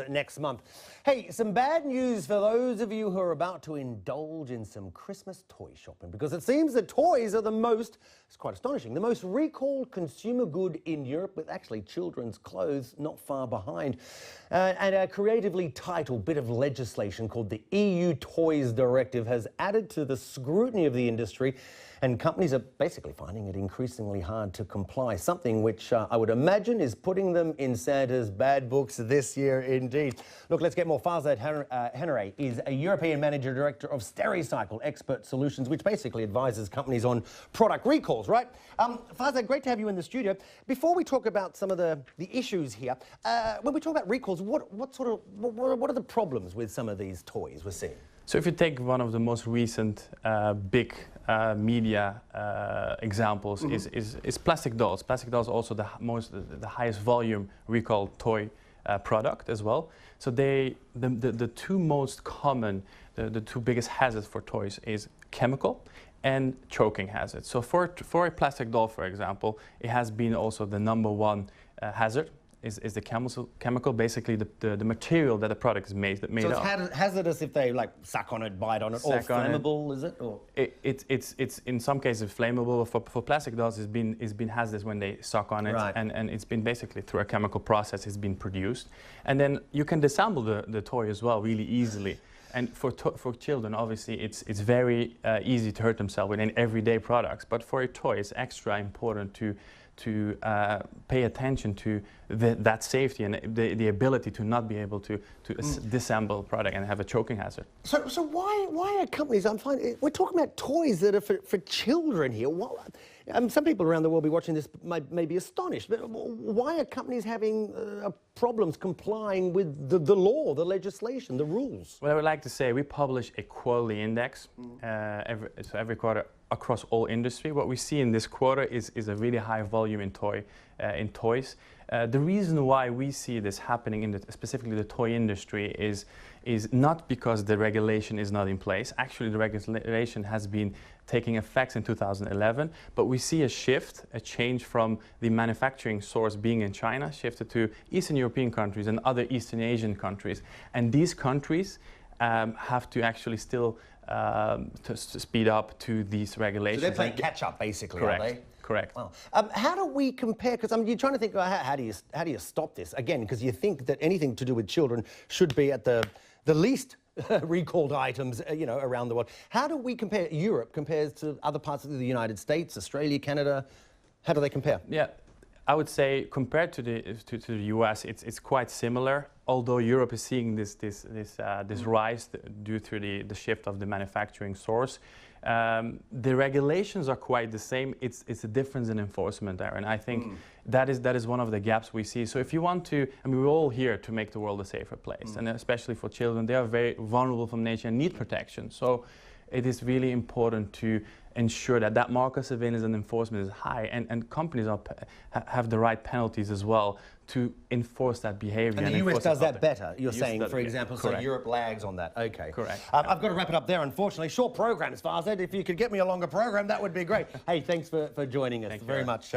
Next month. Hey, some bad news for those of you who are about to indulge in some Christmas toy shopping, because it seems that toys are it's quite astonishing, the most recalled consumer good in Europe, with actually children's clothes not far behind. And a creatively titled bit of legislation called the EU Toys Directive has added to the scrutiny of the industry, and companies are basically finding it increasingly hard to comply, something which I would imagine is putting them in Santa's bad books this year indeed. Look, let's get more. Farzad Henareh is a European Manager Director of Stericycle, ExpertSOLUTIONS, which basically advises companies on product recalls, right? Farzad, great to have you in the studio. Before we talk about some of the issues here, when we talk about recalls, what are the problems with some of these toys we're seeing? So if you take one of the most recent big media examples is plastic dolls. Plastic dolls are also the highest volume recalled toy product as well. So the two most common, the two biggest hazards for toys is chemical and choking hazards. So for a plastic doll, for example, it has been also the #1 hazard. Is the chemical, basically the material that the product is made so of. It's hazardous if they like suck on it, bite on it, or flammable, is it? Or? It's in some cases flammable. For plastic dolls, it's been hazardous when they suck on it, right. and it's been basically through a chemical process it's been produced. And then you can disassemble the toy as well really easily. And for children, obviously, it's very easy to hurt themselves with everyday products. But for a toy, it's extra important to pay attention to that safety and the ability to not be able to disassemble a product and have a choking hazard. So why are companies? We're talking about toys that are for children here. Some people around the world be watching this may be astonished, but why are companies having problems complying with the law, the legislation, the rules? Well, I would like to say we publish a quality index every quarter across all industry. What we see in this quarter is a really high volume in toys. The reason why we see this happening in specifically the toy industry is not because the regulation is not in place. Actually, the regulation has been taking effect in 2011, but we see a change from the manufacturing source being in China, shifted to Eastern European countries and other Eastern Asian countries. And these countries have to actually still to speed up to these regulations. So they're playing catch up, basically, correct. Are they? Correct. Wow. How do we compare? Because you're trying to think, how do you stop this? Again, because you think that anything to do with children should be at the least recalled items, around the world. How do we compare? Europe compares to other parts of the United States, Australia, Canada. How do they compare? Yeah. I would say compared to the US, it's quite similar. Although Europe is seeing this rise due to the shift of the manufacturing source, the regulations are quite the same. It's a difference in enforcement there, and I think that is one of the gaps we see. So if you want to, we're all here to make the world a safer place, and especially for children, they are very vulnerable from nature and need protection. So it is really important to ensure that market surveillance and enforcement is high, and companies have the right penalties as well to enforce that behavior. And the US does that better, you're saying, for example, so correct. Europe lags on that. Okay. Correct. I've got to wrap it up there, unfortunately. Short program, as far as that. If you could get me a longer program, that would be great. Hey, thanks for joining us very much.